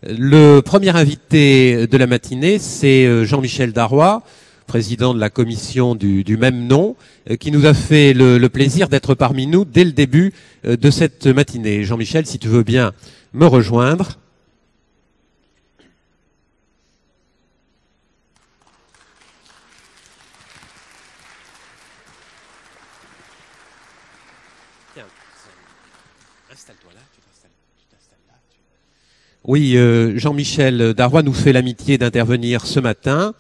Le premier invité de la matinée, c'est Jean-Michel Darrois, président de la commission du même nom, qui nous a fait le plaisir d'être parmi nous dès le début de cette matinée. Jean-Michel, si tu veux bien me rejoindre. Tiens, installe-toi là, tu t'installes là. Oui, Jean-Michel Darrois nous fait l'amitié d'intervenir ce matin.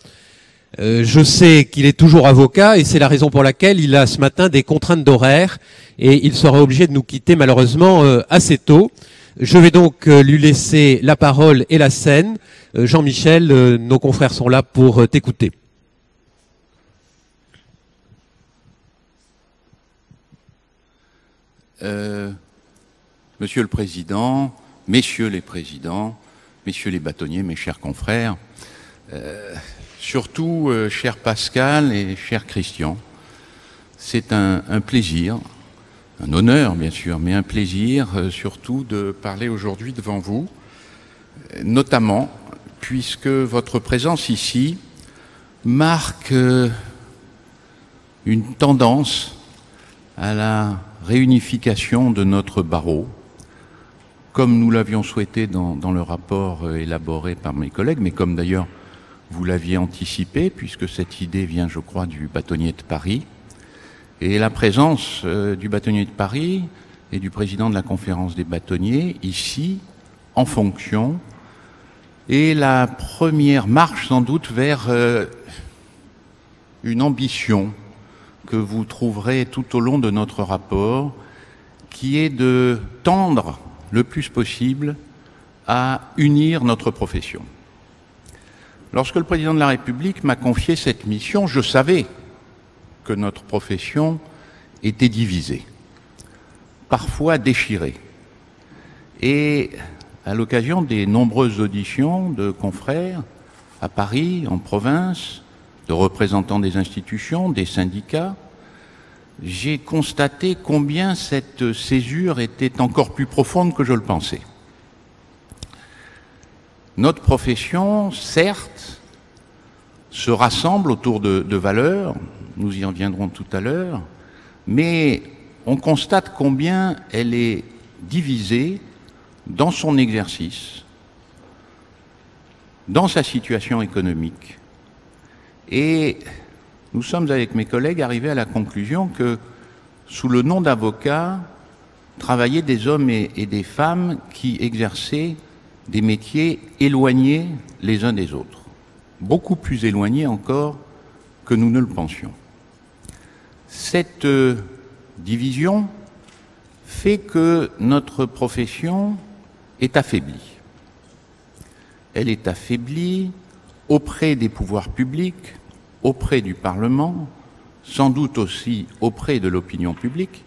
Je sais qu'il est toujours avocat et c'est la raison pour laquelle il a ce matin des contraintes d'horaire et il sera obligé de nous quitter malheureusement assez tôt. Je vais donc lui laisser la parole et la scène. Jean-Michel, nos confrères sont là pour t'écouter. Monsieur le Président, Messieurs les Présidents, Messieurs les bâtonniers, mes chers confrères, surtout cher Pascal et cher Christian, c'est un plaisir, un honneur bien sûr, mais un plaisir surtout de parler aujourd'hui devant vous, notamment puisque votre présence ici marque une tendance à la réunification de notre barreau, comme nous l'avions souhaité dans le rapport élaboré par mes collègues, mais comme d'ailleurs vous l'aviez anticipé, puisque cette idée vient, je crois, du bâtonnier de Paris. Et la présence du bâtonnier de Paris et du président de la conférence des bâtonniers, ici, en fonction, est la première marche, sans doute, vers une ambition que vous trouverez tout au long de notre rapport, qui est de tendre le plus possible à unir notre profession. Lorsque le président de la République m'a confié cette mission, je savais que notre profession était divisée, parfois déchirée. Et à l'occasion des nombreuses auditions de confrères à Paris, en province, de représentants des institutions, des syndicats, j'ai constaté combien cette césure était encore plus profonde que je le pensais. Notre profession, certes, se rassemble autour de valeurs, nous y reviendrons tout à l'heure, mais on constate combien elle est divisée dans son exercice, dans sa situation économique. Et nous sommes, avec mes collègues, arrivés à la conclusion que, sous le nom d'avocat, travaillaient des hommes et des femmes qui exerçaient des métiers éloignés les uns des autres, beaucoup plus éloignés encore que nous ne le pensions. Cette division fait que notre profession est affaiblie. Elle est affaiblie auprès des pouvoirs publics, auprès du Parlement, sans doute aussi auprès de l'opinion publique,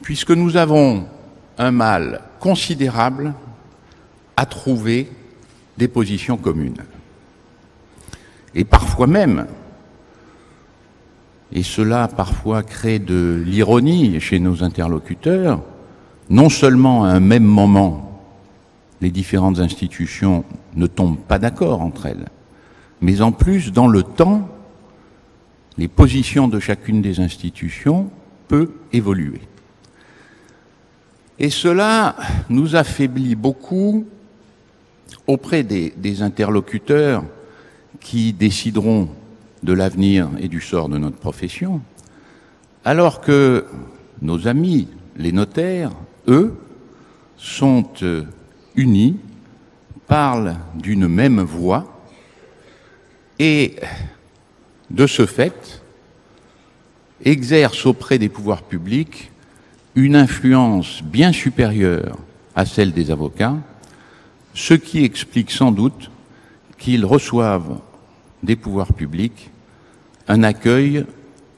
puisque nous avons un mal considérable à trouver des positions communes. Et parfois même, et cela parfois crée de l'ironie chez nos interlocuteurs, non seulement à un même moment, les différentes institutions ne tombent pas d'accord entre elles, mais en plus, dans le temps, les positions de chacune des institutions peuvent évoluer. Et cela nous affaiblit beaucoup auprès des interlocuteurs qui décideront de l'avenir et du sort de notre profession, alors que nos amis, les notaires, eux, sont unis, parlent d'une même voix et, de ce fait, exercent auprès des pouvoirs publics une influence bien supérieure à celle des avocats, ce qui explique sans doute qu'ils reçoivent des pouvoirs publics un accueil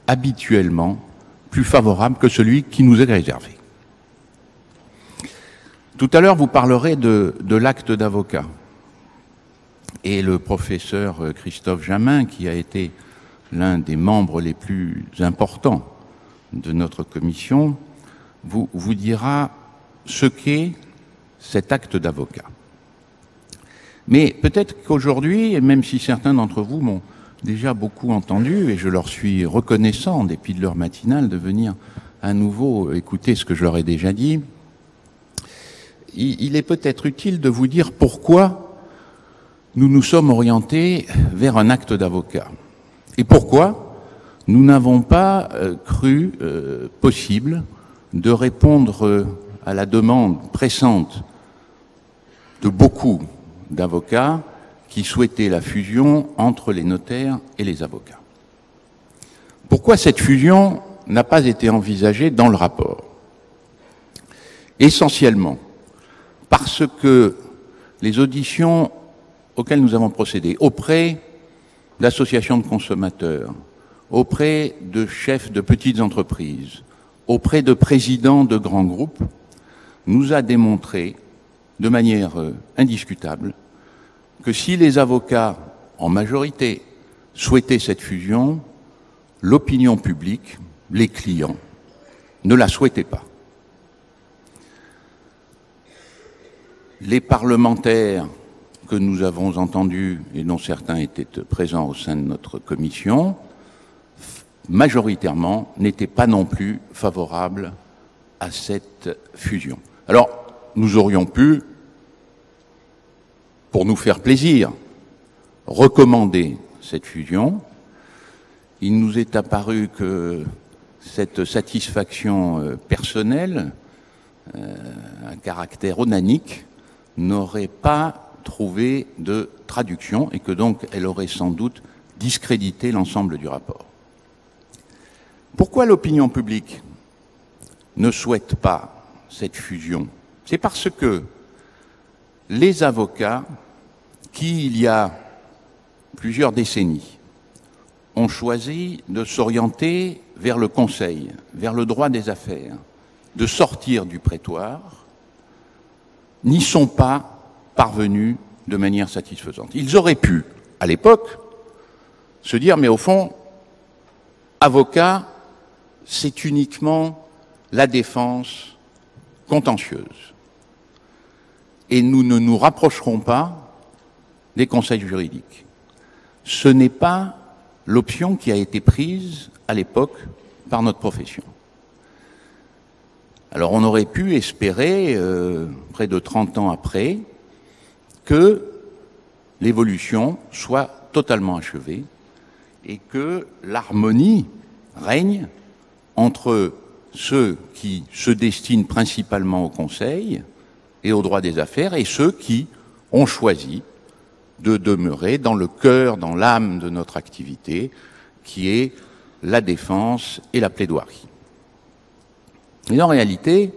habituellement plus favorable que celui qui nous est réservé. Tout à l'heure, vous parlerez de l'acte d'avocat. Et le professeur Christophe Jamin, qui a été l'un des membres les plus importants de notre commission, vous dira ce qu'est cet acte d'avocat. Mais peut-être qu'aujourd'hui, et même si certains d'entre vous m'ont déjà beaucoup entendu, et je leur suis reconnaissant, en dépit de leur matinale, de venir à nouveau écouter ce que je leur ai déjà dit, il est peut-être utile de vous dire pourquoi nous nous sommes orientés vers un acte d'avocat. Et pourquoi nous n'avons pas cru possible de répondre à la demande pressante de beaucoup d'avocats qui souhaitaient la fusion entre les notaires et les avocats. Pourquoi cette fusion n'a pas été envisagée dans le rapport? Essentiellement parce que les auditions auxquelles nous avons procédé auprès d'associations de consommateurs, auprès de chefs de petites entreprises, auprès de présidents de grands groupes, nous a démontré de manière indiscutable que si les avocats, en majorité, souhaitaient cette fusion, l'opinion publique, les clients, ne la souhaitaient pas. Les parlementaires que nous avons entendus, et dont certains étaient présents au sein de notre commission, majoritairement, n'étaient pas non plus favorables à cette fusion. Alors, nous aurions pu, pour nous faire plaisir, recommander cette fusion. Il nous est apparu que cette satisfaction personnelle, un caractère onanique, n'aurait pas trouvé de traduction et que donc elle aurait sans doute discrédité l'ensemble du rapport. Pourquoi l'opinion publique ne souhaite pas cette fusion? C'est parce que les avocats qui, il y a plusieurs décennies, ont choisi de s'orienter vers le conseil, vers le droit des affaires, de sortir du prétoire, n'y sont pas parvenus de manière satisfaisante. Ils auraient pu, à l'époque, se dire, mais au fond, avocat, c'est uniquement la défense contentieuse. Et nous ne nous rapprocherons pas des conseils juridiques. Ce n'est pas l'option qui a été prise à l'époque par notre profession. Alors on aurait pu espérer, près de 30 ans après, que l'évolution soit totalement achevée et que l'harmonie règne entre ceux qui se destinent principalement au conseil et au droit des affaires et ceux qui ont choisi de demeurer dans le cœur, dans l'âme de notre activité, qui est la défense et la plaidoirie. Et en réalité,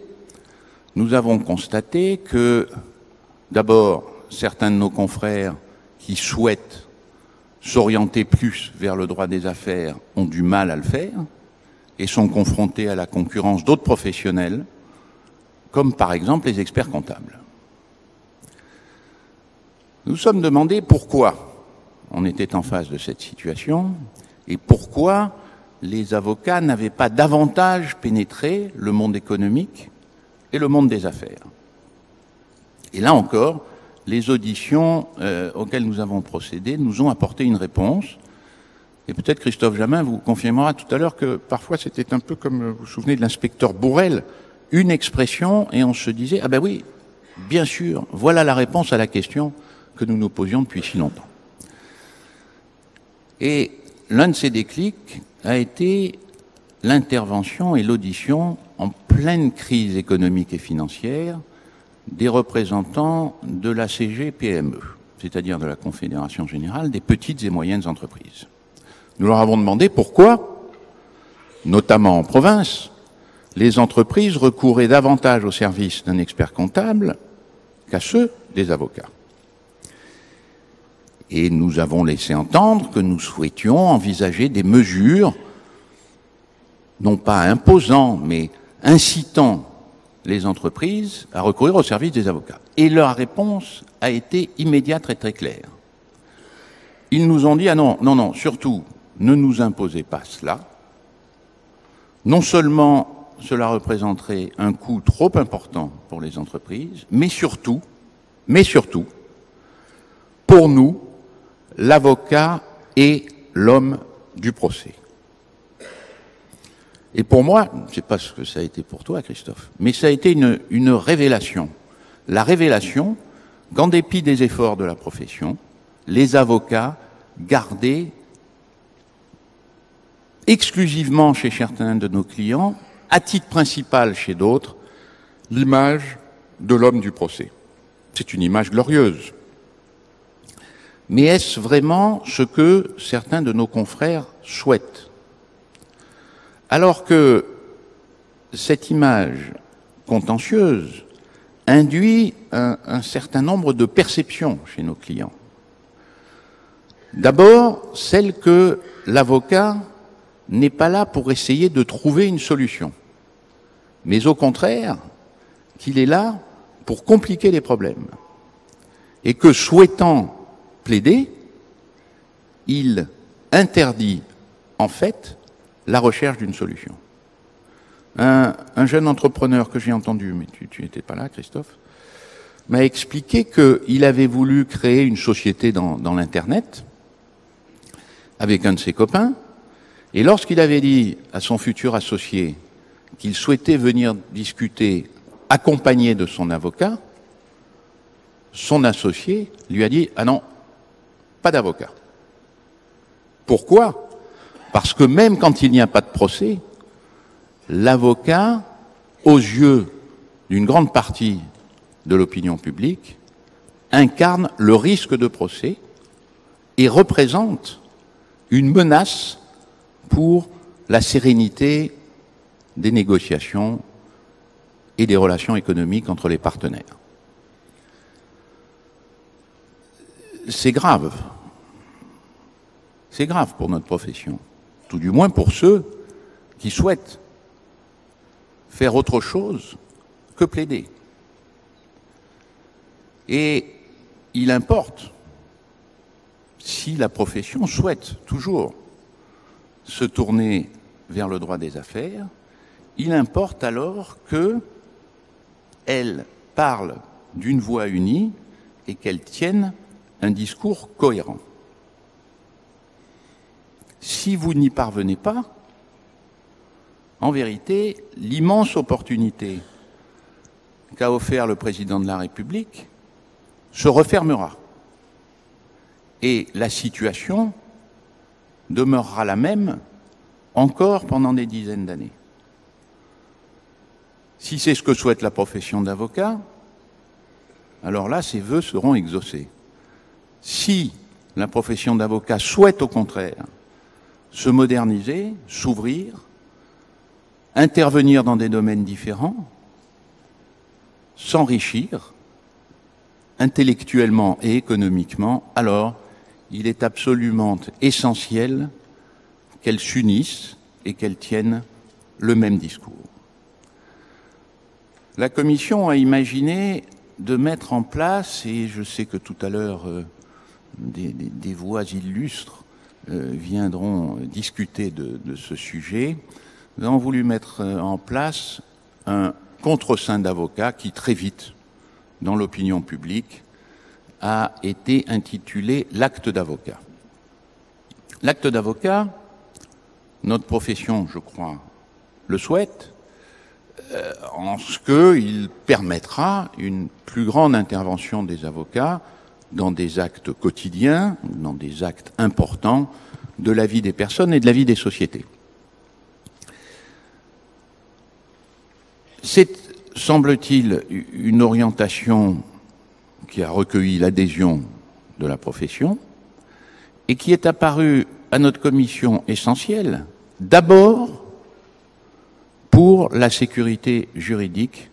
nous avons constaté que, d'abord, certains de nos confrères qui souhaitent s'orienter plus vers le droit des affaires ont du mal à le faire et sont confrontés à la concurrence d'autres professionnels, comme par exemple les experts comptables. Nous nous sommes demandé pourquoi on était en face de cette situation et pourquoi les avocats n'avaient pas davantage pénétré le monde économique et le monde des affaires. Et là encore, les auditions auxquelles nous avons procédé nous ont apporté une réponse. Et peut-être Christophe Jamin vous confirmera tout à l'heure que parfois c'était un peu comme, vous vous souvenez de l'inspecteur Bourrel, une expression et on se disait « Ah ben oui, bien sûr, voilà la réponse à la question que nous nous posions depuis si longtemps. » Et l'un de ces déclics a été l'intervention et l'audition en pleine crise économique et financière des représentants de la CGPME, c'est-à-dire de la Confédération Générale des Petites et Moyennes Entreprises. Nous leur avons demandé pourquoi, notamment en province, les entreprises recouraient davantage au service d'un expert comptable qu'à ceux des avocats. Et nous avons laissé entendre que nous souhaitions envisager des mesures, non pas imposant, mais incitant les entreprises à recourir au service des avocats. Et leur réponse a été immédiate et très claire. Ils nous ont dit « Ah non, non, non, surtout, ne nous imposez pas cela. Non seulement cela représenterait un coût trop important pour les entreprises, mais surtout, pour nous, l'avocat est l'homme du procès. Et pour moi, je ne sais pas ce que ça a été pour toi, Christophe, mais ça a été une révélation. La révélation qu'en dépit des efforts de la profession, les avocats gardaient exclusivement chez certains de nos clients, à titre principal chez d'autres, l'image de l'homme du procès. C'est une image glorieuse. Mais est-ce vraiment ce que certains de nos confrères souhaitent? Alors que cette image contentieuse induit un certain nombre de perceptions chez nos clients. D'abord, celle que l'avocat n'est pas là pour essayer de trouver une solution, mais au contraire, qu'il est là pour compliquer les problèmes. Et que souhaitant plaider, il interdit en fait la recherche d'une solution. Un jeune entrepreneur que j'ai entendu, mais tu n'étais pas là, Christophe, m'a expliqué qu'il avait voulu créer une société dans l'Internet avec un de ses copains, et lorsqu'il avait dit à son futur associé qu'il souhaitait venir discuter accompagné de son avocat, son associé lui a dit « Ah non, pas d'avocat ». Pourquoi ? Parce que même quand il n'y a pas de procès, l'avocat, aux yeux d'une grande partie de l'opinion publique, incarne le risque de procès et représente une menace pour la sérénité des négociations et des relations économiques entre les partenaires. C'est grave. C'est grave pour notre profession, tout du moins pour ceux qui souhaitent faire autre chose que plaider. Et il importe, si la profession souhaite toujours se tourner vers le droit des affaires, il importe alors qu'elle parle d'une voix unie et qu'elle tienne un discours cohérent. Si vous n'y parvenez pas, en vérité, l'immense opportunité qu'a offert le président de la République se refermera. Et la situation demeurera la même encore pendant des dizaines d'années. Si c'est ce que souhaite la profession d'avocat, alors là, ses vœux seront exaucés. Si la profession d'avocat souhaite au contraire se moderniser, s'ouvrir, intervenir dans des domaines différents, s'enrichir intellectuellement et économiquement, alors il est absolument essentiel qu'elles s'unissent et qu'elles tiennent le même discours. La Commission a imaginé de mettre en place, et je sais que tout à l'heure des voix illustres viendront discuter de ce sujet, nous avons voulu mettre en place un contre-sein d'avocats qui, très vite, dans l'opinion publique, a été intitulé l'acte d'avocat. L'acte d'avocat, notre profession, je crois, le souhaite, en ce qu'il permettra une plus grande intervention des avocats dans des actes quotidiens, dans des actes importants de la vie des personnes et de la vie des sociétés. C'est, semble-t-il, une orientation qui a recueilli l'adhésion de la profession et qui est apparue à notre commission essentielle, d'abord pour la sécurité juridique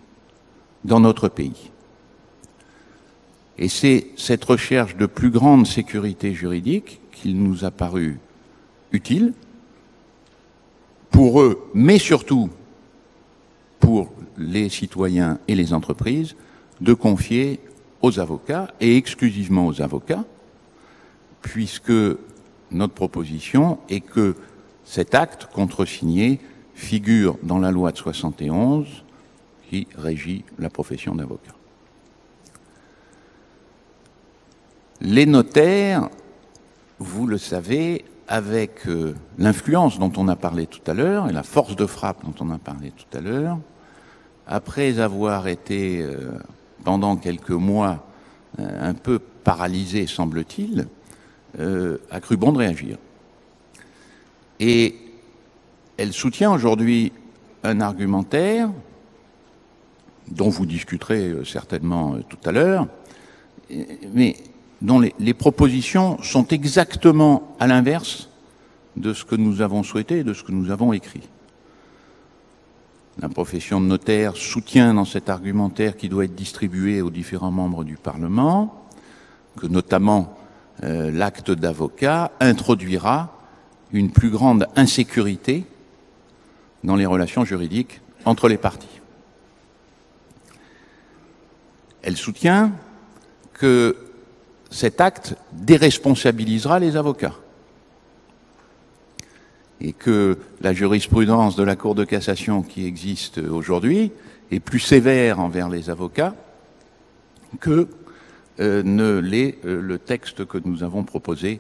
dans notre pays. Et c'est cette recherche de plus grande sécurité juridique qu'il nous a paru utile pour eux, mais surtout pour les citoyens et les entreprises, de confier aux avocats, et exclusivement aux avocats, puisque notre proposition est que cet acte contresigné figure dans la loi de 71 qui régit la profession d'avocat. Les notaires, vous le savez, avec l'influence dont on a parlé tout à l'heure et la force de frappe dont on a parlé tout à l'heure, après avoir été pendant quelques mois un peu paralysés, semble-t-il, a cru bon de réagir. Et elle soutient aujourd'hui un argumentaire dont vous discuterez certainement tout à l'heure, mais dont les propositions sont exactement à l'inverse de ce que nous avons souhaité et de ce que nous avons écrit. La profession de notaire soutient dans cet argumentaire qui doit être distribué aux différents membres du Parlement que notamment l'acte d'avocat introduira une plus grande insécurité dans les relations juridiques entre les parties. Elle soutient que cet acte déresponsabilisera les avocats et que la jurisprudence de la Cour de cassation qui existe aujourd'hui est plus sévère envers les avocats que ne l'est le texte que nous avons proposé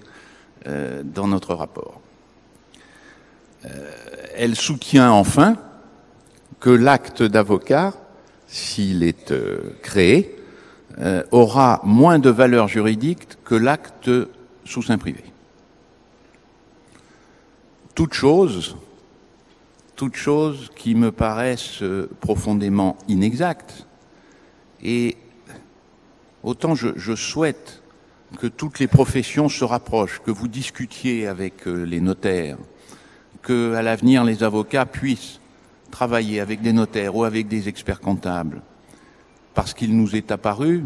dans notre rapport. Elle soutient enfin que l'acte d'avocat, s'il est créé, aura moins de valeur juridique que l'acte sous seing privé. Toutes choses qui me paraissent profondément inexactes. Et autant je souhaite que toutes les professions se rapprochent, que vous discutiez avec les notaires, que à l'avenir les avocats puissent travailler avec des notaires ou avec des experts comptables, parce qu'il nous est apparu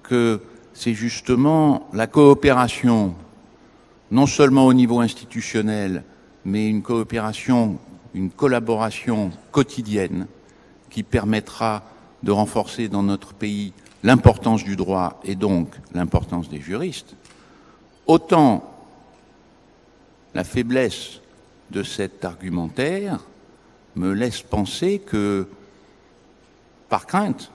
que c'est justement la coopération, non seulement au niveau institutionnel, mais une coopération, une collaboration quotidienne qui permettra de renforcer dans notre pays l'importance du droit et donc l'importance des juristes. Autant la faiblesse de cet argumentaire me laisse penser que, par crainte,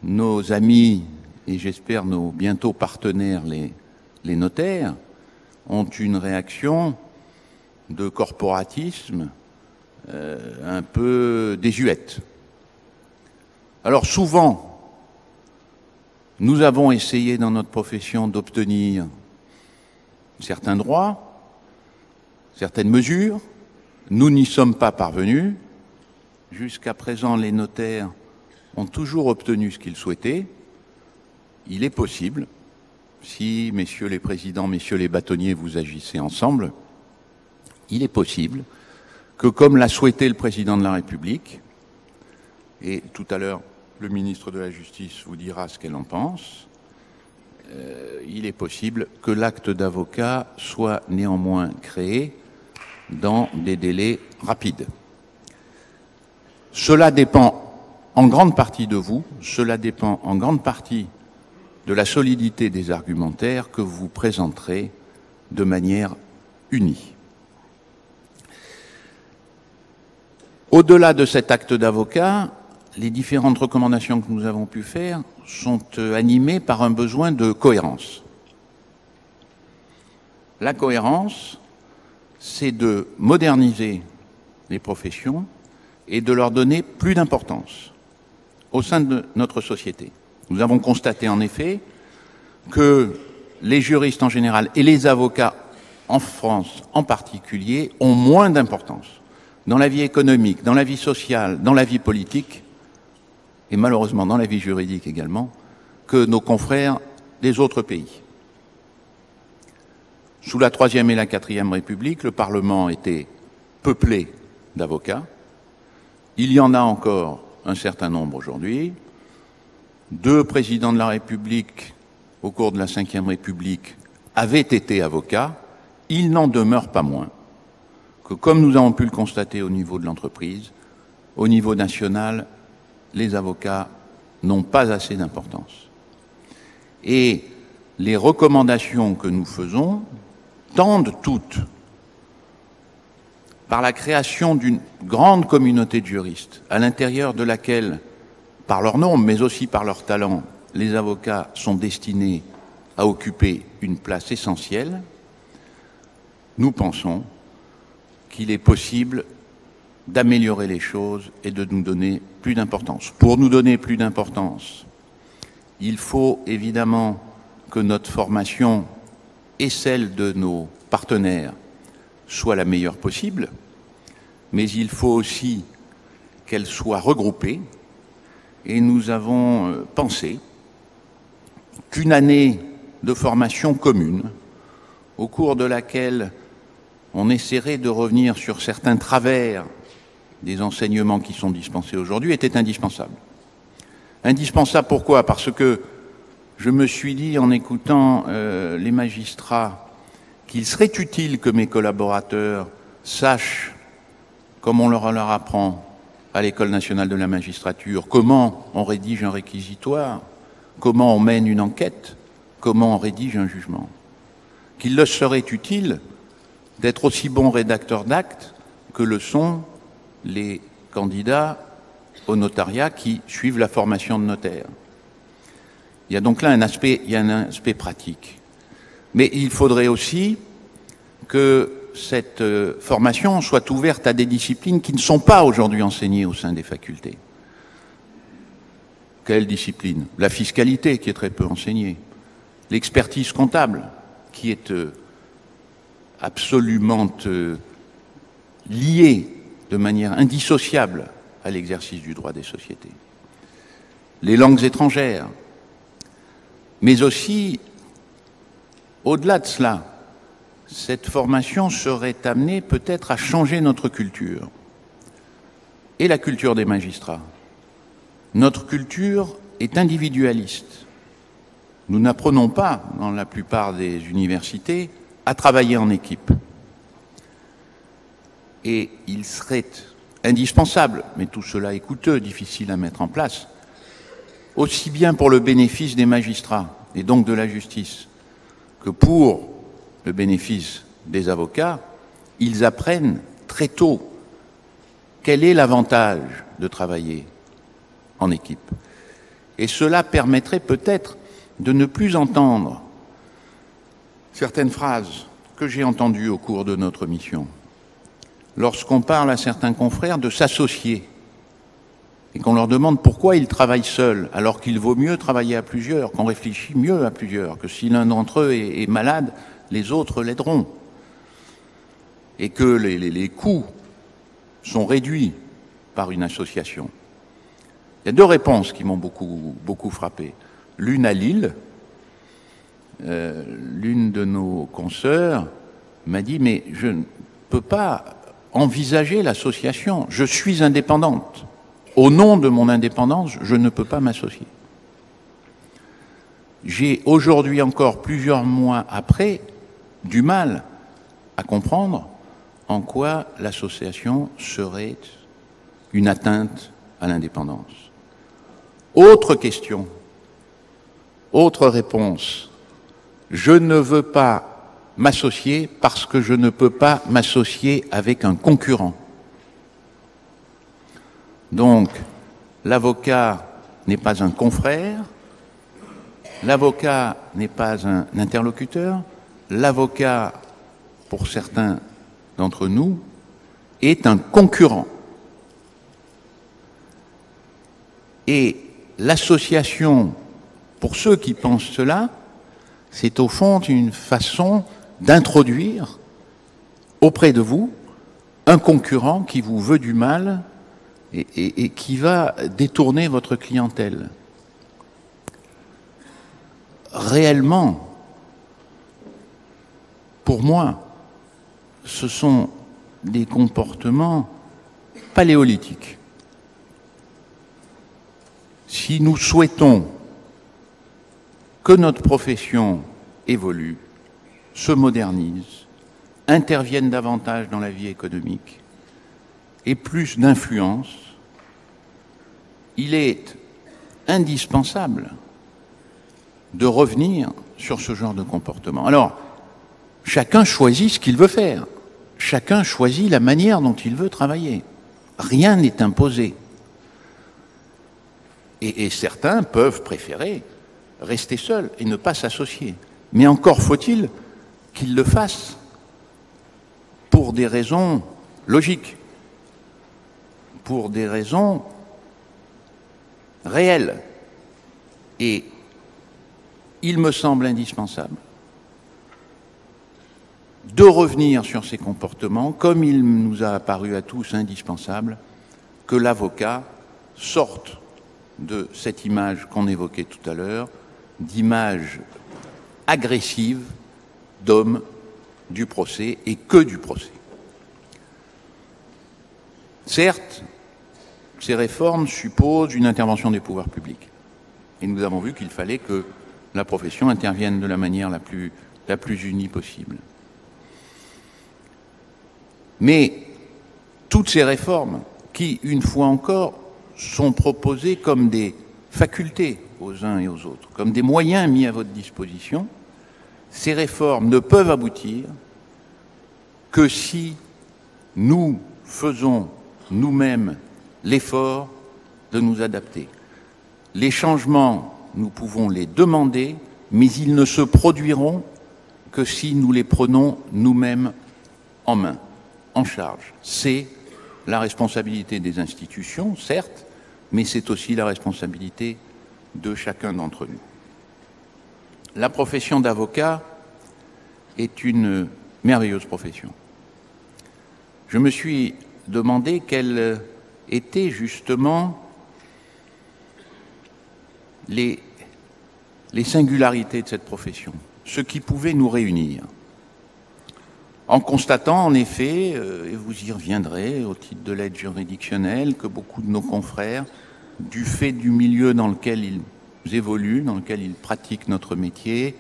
nos amis, et j'espère nos bientôt partenaires, les notaires, ont une réaction de corporatisme un peu désuète. Alors souvent, nous avons essayé dans notre profession d'obtenir certains droits, certaines mesures. Nous n'y sommes pas parvenus. Jusqu'à présent, les notaires ont toujours obtenu ce qu'ils souhaitaient. Il est possible, si, messieurs les présidents, messieurs les bâtonniers, vous agissez ensemble, il est possible que, comme l'a souhaité le président de la République, et tout à l'heure, le ministre de la Justice vous dira ce qu'elle en pense, il est possible que l'acte d'avocat soit néanmoins créé dans des délais rapides. Cela dépend en grande partie de vous, cela dépend en grande partie de la solidité des argumentaires que vous présenterez de manière unie. Au-delà de cet acte d'avocat, les différentes recommandations que nous avons pu faire sont animées par un besoin de cohérence. La cohérence, c'est de moderniser les professions et de leur donner plus d'importance au sein de notre société. Nous avons constaté en effet que les juristes en général et les avocats en France en particulier ont moins d'importance dans la vie économique, dans la vie sociale, dans la vie politique et malheureusement dans la vie juridique également que nos confrères des autres pays. Sous la Troisième et la Quatrième République, le Parlement était peuplé d'avocats. Il y en a encore un certain nombre aujourd'hui. 2 présidents de la République au cours de la Ve République avaient été avocats. Il n'en demeure pas moins que, comme nous avons pu le constater au niveau de l'entreprise, au niveau national, les avocats n'ont pas assez d'importance. Et les recommandations que nous faisons tendent toutes, par la création d'une grande communauté de juristes, à l'intérieur de laquelle, par leur nombre, mais aussi par leur talent, les avocats sont destinés à occuper une place essentielle, nous pensons qu'il est possible d'améliorer les choses et de nous donner plus d'importance. Pour nous donner plus d'importance, il faut évidemment que notre formation et celle de nos partenaires soit la meilleure possible, mais il faut aussi qu'elle soit regroupée. Et nous avons pensé qu'une année de formation commune, au cours de laquelle on essaierait de revenir sur certains travers des enseignements qui sont dispensés aujourd'hui, était indispensable. Indispensable pourquoi? Parce que je me suis dit, en écoutant les magistrats, qu'il serait utile que mes collaborateurs sachent, comme on leur apprend à l'École nationale de la magistrature, comment on rédige un réquisitoire, comment on mène une enquête, comment on rédige un jugement. Qu'il leur serait utile d'être aussi bons rédacteurs d'actes que le sont les candidats au notariat qui suivent la formation de notaire. Il y a donc là un aspect pratique. Mais il faudrait aussi que cette formation soit ouverte à des disciplines qui ne sont pas aujourd'hui enseignées au sein des facultés. Quelle discipline? La fiscalité, qui est très peu enseignée. L'expertise comptable, qui est absolument liée de manière indissociable à l'exercice du droit des sociétés. Les langues étrangères, mais aussi, au-delà de cela, cette formation serait amenée peut-être à changer notre culture et la culture des magistrats. Notre culture est individualiste. Nous n'apprenons pas, dans la plupart des universités, à travailler en équipe. Et il serait indispensable, mais tout cela est coûteux, difficile à mettre en place, aussi bien pour le bénéfice des magistrats et donc de la justice que pour le bénéfice des avocats, ils apprennent très tôt quel est l'avantage de travailler en équipe. Et cela permettrait peut-être de ne plus entendre certaines phrases que j'ai entendues au cours de notre mission. Lorsqu'on parle à certains confrères de s'associer et qu'on leur demande pourquoi ils travaillent seuls, alors qu'il vaut mieux travailler à plusieurs, qu'on réfléchit mieux à plusieurs, que si l'un d'entre eux est malade, les autres l'aideront, et que les coûts sont réduits par une association. Il y a deux réponses qui m'ont beaucoup frappé. L'une à Lille, l'une de nos consoeurs m'a dit « mais je ne peux pas envisager l'association, je suis indépendante. Au nom de mon indépendance, je ne peux pas m'associer. » J'ai aujourd'hui encore, plusieurs mois après, du mal à comprendre en quoi l'association serait une atteinte à l'indépendance. Autre question, autre réponse. Je ne veux pas m'associer parce que je ne peux pas m'associer avec un concurrent. Donc, l'avocat n'est pas un confrère, l'avocat n'est pas un interlocuteur, l'avocat, pour certains d'entre nous, est un concurrent. Et l'association, pour ceux qui pensent cela, c'est au fond une façon d'introduire auprès de vous un concurrent qui vous veut du mal et qui va détourner votre clientèle. Réellement, pour moi, ce sont des comportements paléolithiques. Si nous souhaitons que notre profession évolue, se modernise, intervienne davantage dans la vie économique, ait plus d'influence, il est indispensable de revenir sur ce genre de comportement. Alors, chacun choisit ce qu'il veut faire. Chacun choisit la manière dont il veut travailler. Rien n'est imposé. Et certains peuvent préférer rester seul et ne pas s'associer. Mais encore faut-il qu'il le fasse pour des raisons logiques, pour des raisons réelles. Et il me semble indispensable de revenir sur ces comportements, comme il nous a apparu à tous indispensable que l'avocat sorte de cette image qu'on évoquait tout à l'heure, d'image agressive d'homme du procès et que du procès. Certes, ces réformes supposent une intervention des pouvoirs publics. Et nous avons vu qu'il fallait que la profession intervienne de la manière la plus unie possible. Mais toutes ces réformes, qui, une fois encore, sont proposées comme des facultés aux uns et aux autres, comme des moyens mis à votre disposition, ces réformes ne peuvent aboutir que si nous faisons nous-mêmes l'effort de nous adapter. Les changements, nous pouvons les demander, mais ils ne se produiront que si nous les prenons nous-mêmes en main, en charge. C'est la responsabilité des institutions, certes, mais c'est aussi la responsabilité de chacun d'entre nous. La profession d'avocat est une merveilleuse profession. Je me suis demandé quelles étaient justement les singularités de cette profession, ce qui pouvait nous réunir. En constatant, en effet, et vous y reviendrez au titre de l'aide juridictionnelle, que beaucoup de nos confrères, du fait du milieu dans lequel ils évoluent, dans lequel ils pratiquent notre métier,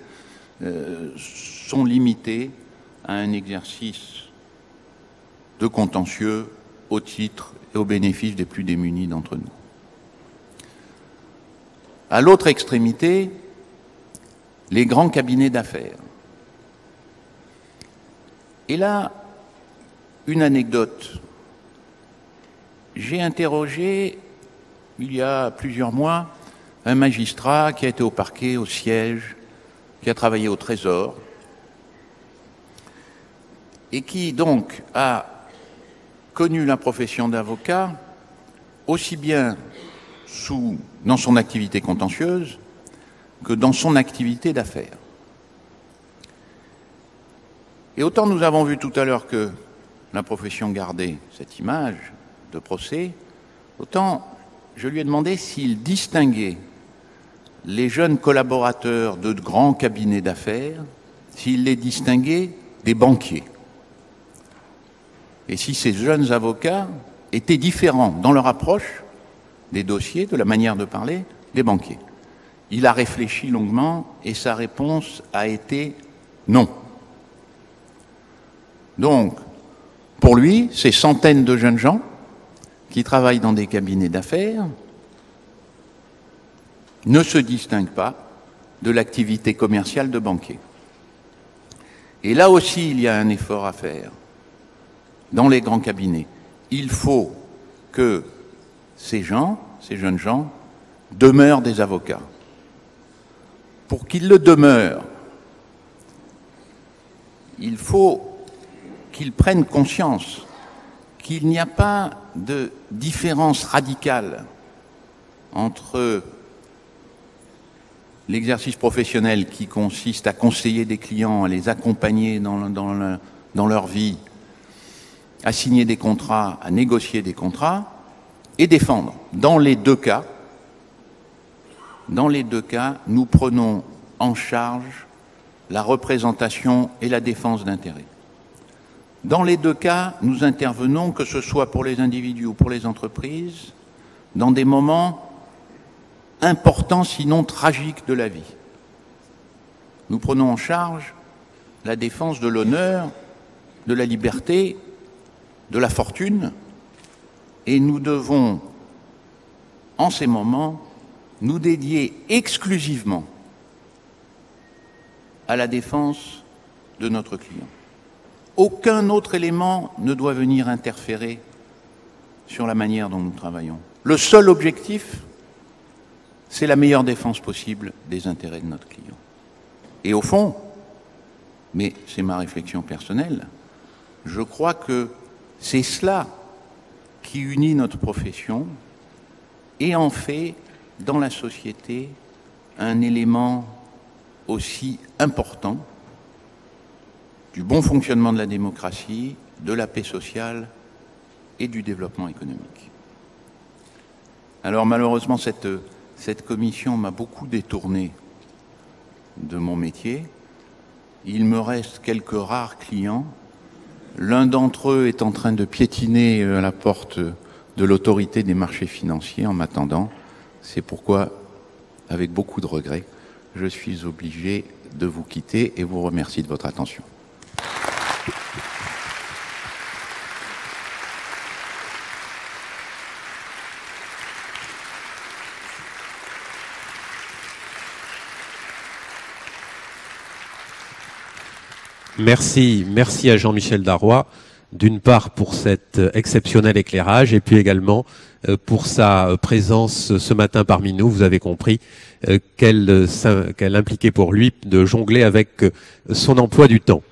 sont limités à un exercice de contentieux au titre et au bénéfice des plus démunis d'entre nous. À l'autre extrémité, les grands cabinets d'affaires. Et là, une anecdote. J'ai interrogé, il y a plusieurs mois, un magistrat qui a été au parquet, au siège, qui a travaillé au Trésor, et qui donc a connu la profession d'avocat aussi bien dans son activité contentieuse que dans son activité d'affaires. Et autant nous avons vu tout à l'heure que la profession gardait cette image de procès, autant je lui ai demandé s'il distinguait les jeunes collaborateurs de grands cabinets d'affaires, s'il les distinguait des banquiers. Et si ces jeunes avocats étaient différents dans leur approche des dossiers, de la manière de parler, des banquiers. Il a réfléchi longuement et sa réponse a été non. Donc, pour lui, ces centaines de jeunes gens qui travaillent dans des cabinets d'affaires ne se distinguent pas de l'activité commerciale de banquier. Et là aussi, il y a un effort à faire dans les grands cabinets. Il faut que ces jeunes gens, demeurent des avocats. Pour qu'ils le demeurent, il faut qu'ils prennent conscience qu'il n'y a pas de différence radicale entre l'exercice professionnel qui consiste à conseiller des clients, à les accompagner dans leur vie, à signer des contrats, à négocier des contrats, et défendre. Dans les deux cas, nous prenons en charge la représentation et la défense d'intérêts. Dans les deux cas, nous intervenons, que ce soit pour les individus ou pour les entreprises, dans des moments importants, sinon tragiques de la vie. Nous prenons en charge la défense de l'honneur, de la liberté, de la fortune, et nous devons, en ces moments, nous dédier exclusivement à la défense de notre client. Aucun autre élément ne doit venir interférer sur la manière dont nous travaillons. Le seul objectif, c'est la meilleure défense possible des intérêts de notre client. Et au fond, mais c'est ma réflexion personnelle, je crois que c'est cela qui unit notre profession et en fait, dans la société, un élément aussi important du bon fonctionnement de la démocratie, de la paix sociale et du développement économique. Alors malheureusement, cette commission m'a beaucoup détourné de mon métier. Il me reste quelques rares clients. L'un d'entre eux est en train de piétiner à la porte de l'autorité des marchés financiers en m'attendant. C'est pourquoi, avec beaucoup de regrets, je suis obligé de vous quitter et vous remercie de votre attention. Merci à Jean-Michel Darrois, d'une part pour cet exceptionnel éclairage et puis également pour sa présence ce matin parmi nous. Vous avez compris qu'elle impliquait pour lui de jongler avec son emploi du temps.